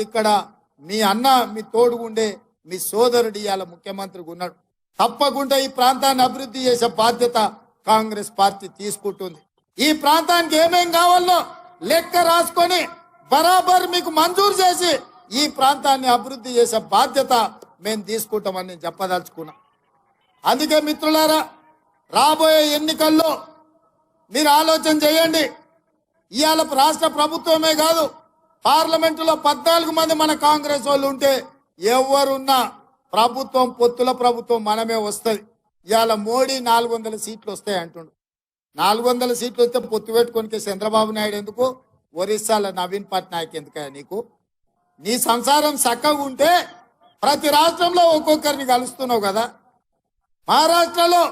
ఇక్కడ మీ అన్న మీ తోడుగుండే మీ సోదరుడు ఇవాళ ముఖ్యమంత్రిగా ఉన్నాడు. తప్పకుండా ఈ ప్రాంతాన్ని అభివృద్ధి చేసే బాధ్యత కాంగ్రెస్ పార్టీ తీసుకుంటుంది. ఈ ప్రాంతానికి ఏమేం కావాలో లెక్క రాసుకొని బరాబర్ మీకు మంజూరు చేసి ఈ ప్రాంతాన్ని అభివృద్ధి చేసే బాధ్యత మేము తీసుకుంటామని నేను చెప్పదలుచుకున్నా. అందుకే మిత్రులారా, రాబోయే ఎన్నికల్లో మీరు ఆలోచన చేయండి. ఇవాళ రాష్ట్ర ప్రభుత్వమే కాదు, పార్లమెంటులో 14 మంది మన కాంగ్రెస్ వాళ్ళు ఉంటే ఎవరున్నా ప్రభుత్వం పొత్తుల ప్రభుత్వం మనమే వస్తుంది. ఇవాళ మోడీ 400 సీట్లు వస్తాయి అంటుండు. 400 సీట్లు వస్తే పొత్తు పెట్టుకోనికి చంద్రబాబు నాయుడు ఎందుకు, ఒరిస్సాలో నవీన్ పట్నాయక్ ఎందుకయ్యా నీకు? నీ సంసారం చక్కగా ఉంటే ప్రతి రాష్ట్రంలో ఒక్కొక్కరిని కలుస్తున్నావు కదా. మహారాష్ట్రలో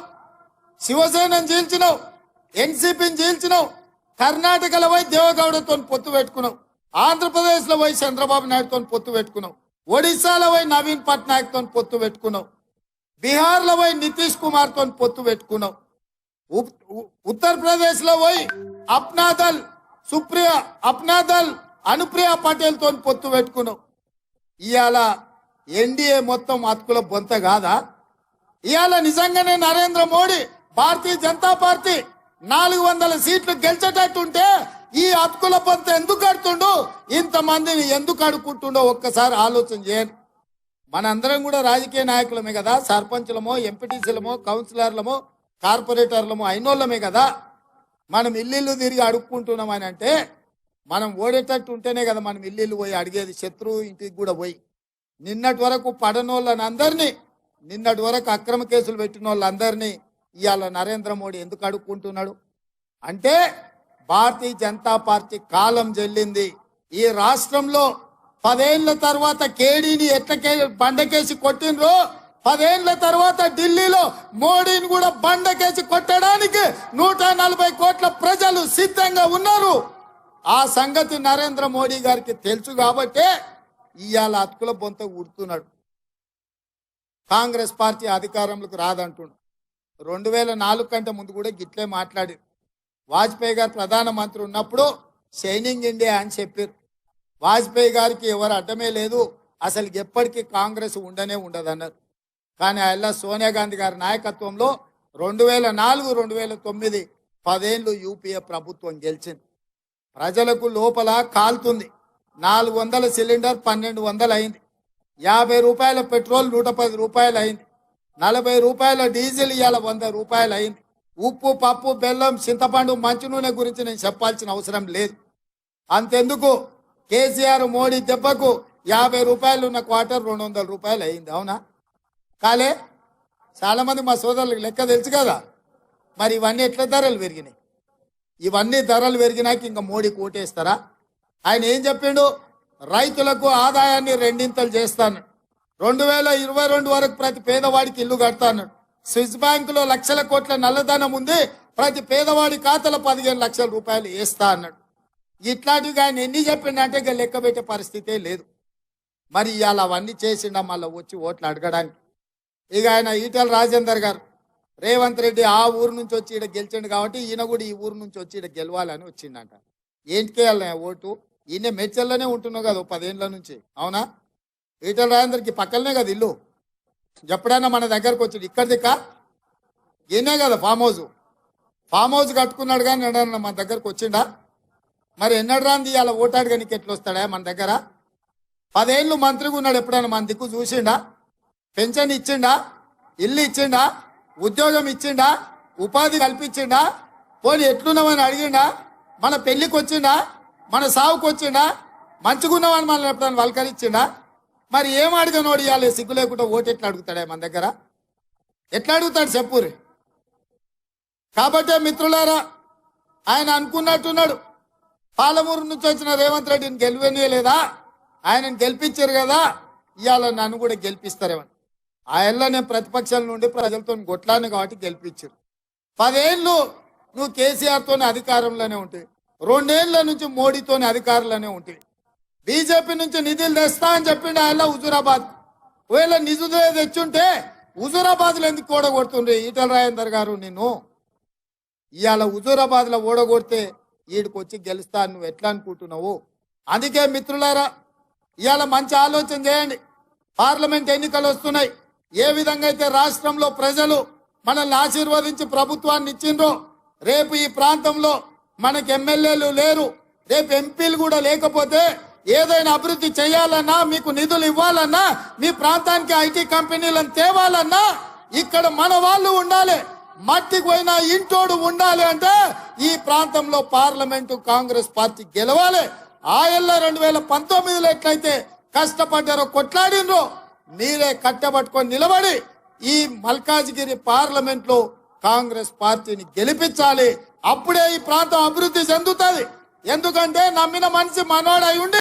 శివసేనను చీల్చినావు, ఎన్సీపీని చీల్చినావు, కర్ణాటకలో పోయి దేవగౌడతో పొత్తు పెట్టుకున్నావు, ఆంధ్రప్రదేశ్లో పోయి చంద్రబాబు నాయుడుతో పొత్తు పెట్టుకున్నావు, ఒడిశాలో పోయి నవీన్ పట్నాయక్తో పొత్తు పెట్టుకున్నావు, బీహార్లో పోయి నితీష్ కుమార్తో పొత్తు పెట్టుకున్నావు, ఉత్తరప్రదేశ్లో పోయి అప్నాదల్ సుప్రియ అప్నాదల్ అనుప్రియ పటేల్తో పొత్తు పెట్టుకున్నావు. ఇవాళ ఎన్డీఏ మొత్తం అతుకుల బొంత కాదా? ఇవాళ నిజంగానే నరేంద్ర మోడీ భారతీయ జనతా పార్టీ 400 సీట్లు గెలిచేటట్టుంటే ఈ అతుకుల బొంత ఎందుకు అడుతుండు, ఇంతమందిని ఎందుకు అడుక్కుంటుండో ఒక్కసారి ఆలోచన చేయండి. మనందరం కూడా రాజకీయ నాయకులమే కదా, సర్పంచులమో ఎంపీటీసీలమో కౌన్సిలర్లమో కార్పొరేటర్లమో అయినోళ్ళమే కదా. మనం ఇల్లు తిరిగి అడుక్కుంటున్నామని అంటే మనం ఓడేటట్టు ఉంటేనే కదా మనం ఇల్లు పోయి అడిగేది, శత్రువు ఇంటికి కూడా పోయి. నిన్నటి వరకు పడనోళ్ళని అందరినీ, నిన్నటి వరకు అక్రమ కేసులు పెట్టిన వాళ్ళందరినీ ఇవాళ నరేంద్ర మోడీ ఎందుకు అడుక్కుంటున్నాడు అంటే భారతీయ జనతా పార్టీ కాలం చెల్లింది. ఈ రాష్ట్రంలో 10 ఏళ్ల తర్వాత కేడీని ఎట్లకే బండకేసి కొట్టినరో 10 ఏళ్ల తర్వాత ఢిల్లీలో మోడీని కూడా బండకేసి కొట్టడానికి 140 కోట్ల ప్రజలు సిద్ధంగా ఉన్నారు. ఆ సంగతి నరేంద్ర మోడీ గారికి తెలుసు కాబట్టే ఇవాళ అతుకుల బొంత ఉడుతున్నాడు. కాంగ్రెస్ పార్టీ అధికారంలోకి రాదంటుండు. 2004 కంటే ముందు కూడా గిట్లే మాట్లాడారు. వాజ్పేయి గారు ప్రధానమంత్రి ఉన్నప్పుడు షైనింగ్ ఇండియా అని చెప్పారు. వాజ్పేయి గారికి ఎవరు అడ్డమే లేదు, అసలు ఎప్పటికీ కాంగ్రెస్ ఉండనే ఉండదన్నారు. కానీ అలా సోనియా గాంధీ గారి నాయకత్వంలో 2004, 2009 10 ఏళ్ళు యూపీఏ ప్రభుత్వం గెలిచింది. ప్రజలకు లోపల కాలుతుంది. 400 సిలిండర్ 1200 అయింది, 50 రూపాయల పెట్రోల్ 110 రూపాయలు అయింది, 40 రూపాయల డీజిల్ ఇవాళ 100 రూపాయలు అయింది. ఉప్పు పప్పు బెల్లం చింతపండు మంచి నూనె గురించి నేను చెప్పాల్సిన అవసరం లేదు. అంతెందుకు, కేసీఆర్ మోడీ దెబ్బకు 50 రూపాయలు ఉన్న క్వార్టర్ 200 రూపాయలు అయింది. అవునా కాలే? చాలా మంది మా సోదరులకు లెక్క తెలుసు కదా. మరి ఇవన్నీ ఎట్లా ధరలు పెరిగినాయి? ఇవన్నీ ధరలు పెరిగినాక ఇంకా మోడీ కోటేస్తారా? ఆయన ఏం చెప్పిండు, రైతులకు ఆదాయాన్ని 2 చేస్తాను, 2022 వరకు ప్రతి పేదవాడికి ఇల్లు కడతాను, స్విస్ బ్యాంకులో లక్షల కోట్ల నల్లధనం ఉంది, ప్రతి పేదవాడి ఖాతాలో 15 లక్షల రూపాయలు వేస్తా అన్నాడు. ఇట్లాంటివి ఆయన ఎన్ని చెప్పిండంటే ఇక లెక్క పెట్టే పరిస్థితే లేదు. మరి ఇవాళ అవన్నీ చేసిండ మళ్ళీ వచ్చి ఓట్లు అడగడానికి. ఇక ఆయన ఈటెల రాజేందర్ గారు, రేవంత్ రెడ్డి ఆ ఊరు నుంచి వచ్చి ఇక్కడ గెలిచిండు కాబట్టి ఈయన కూడా ఈ ఊరు నుంచి వచ్చి ఇక్కడ గెలవాలని వచ్చిండంట. ఏంటికే వెళ్ళిన ఓటు? ఈయన మెడ్చల్లోనే ఉంటున్నావు కదా 10 ఏళ్ళ నుంచి. అవునా? ఈటెల రాజేందర్కి పక్కనే కదా ఇల్లు. ఎప్పుడైనా మన దగ్గరకు వచ్చాడు? ఇక్కడ దిక్క ఈయనే కదా ఫామ్ హౌస్ కట్టుకున్నాడు. కానీ ఎన్నడన్నా మన దగ్గరకు వచ్చిండా? మరి ఎన్నడు రాంది ఇవాళ ఓటాడుగా నీకు ఎట్లా వస్తాడా మన దగ్గర? 10 ఏళ్ళు మంత్రిగా ఉన్నాడు, ఎప్పుడైనా మన దిక్కు చూసిండా? పెన్షన్ ఇచ్చిండా? ఇల్లు ఇచ్చిండా? ఉద్యోగం ఇచ్చిండా? ఉపాధి కల్పించిండా? పోనీ ఎట్లున్నామని అడిగిండా? మన పెళ్లికి వచ్చిండా? మన సావుకు వచ్చిండా? మంచిగున్నామని మనల్ని ఎప్పుడైనా వల్కరించిండా? మరి ఏం అడిగినోడు ఇవాళ సిగ్గు లేకుండా ఓటు ఎట్లా అడుగుతాడా మన దగ్గర? ఎట్లా అడుగుతాడు చెప్పురి? కాబట్టే మిత్రులారా, ఆయన అనుకున్నట్టున్నాడు, పాలమూరు నుంచి వచ్చిన రేవంత్ రెడ్డిని గెలివనీయలేదా, ఆయనను గెలిపించారు కదా, ఇవాళ నన్ను కూడా గెలిపిస్తారేమని. ఆయనలో నేను ప్రతిపక్షాల నుండి ప్రజలతో కొట్లాను కాబట్టి గెలిపించారు. 10 ఏళ్ళు నువ్వు కేసీఆర్తోనే అధికారంలోనే ఉంటాయి, 2 ఏళ్ల నుంచి మోడీతోనే అధికారంలోనే ఉంటాయి. బీజేపీ నుంచి నిధులు తెస్తా అని చెప్పిండు ఆయన హుజూరాబాద్. ఒకవేళ నిధులు తెచ్చుంటే హుజూరాబాద్లో ఎందుకు ఓడగొడుతుండ్రి ఈటెల రాజేందర్ గారు? నిన్ను ఇవాళ హుజూరాబాద్లో ఓడగొడితే ఈడికి వచ్చి గెలుస్తా నువ్వు ఎట్లా అనుకుంటున్నావు? అందుకే మిత్రులారా, ఇవాళ మంచి ఆలోచన చేయండి. పార్లమెంట్ ఎన్నికలు వస్తున్నాయి. ఏ విధంగా అయితే రాష్ట్రంలో ప్రజలు మనల్ని ఆశీర్వదించి ప్రభుత్వాన్ని ఇచ్చిండ్రో, రేపు ఈ ప్రాంతంలో మనకి ఎమ్మెల్యేలు లేరు, రేపు ఎంపీలు కూడా లేకపోతే ఏదైనా అభివృద్ధి చేయాలన్నా, మీకు నిధులు ఇవ్వాలన్నా, మీ ప్రాంతానికి ఐటీ కంపెనీలను తేవాలన్నా ఇక్కడ మన వాళ్ళు ఉండాలి. మట్టికి పోయినా ఇంటోడు ఉండాలి అంటే ఈ ప్రాంతంలో పార్లమెంటు కాంగ్రెస్ పార్టీ గెలవాలి. ఆయల్ల 2019లో ఎట్లయితే కష్టపడ్డారో, కొట్లాడినరో, మీరే కట్టబట్టుకొని నిలబడి ఈ మల్కాజ్గిరి పార్లమెంట్ లో కాంగ్రెస్ పార్టీని గెలిపించాలి. అప్పుడే ఈ ప్రాంతం అభివృద్ధి చెందుతుంది. ఎందుకంటే నమ్మిన మనిషి మనోడై ఉండి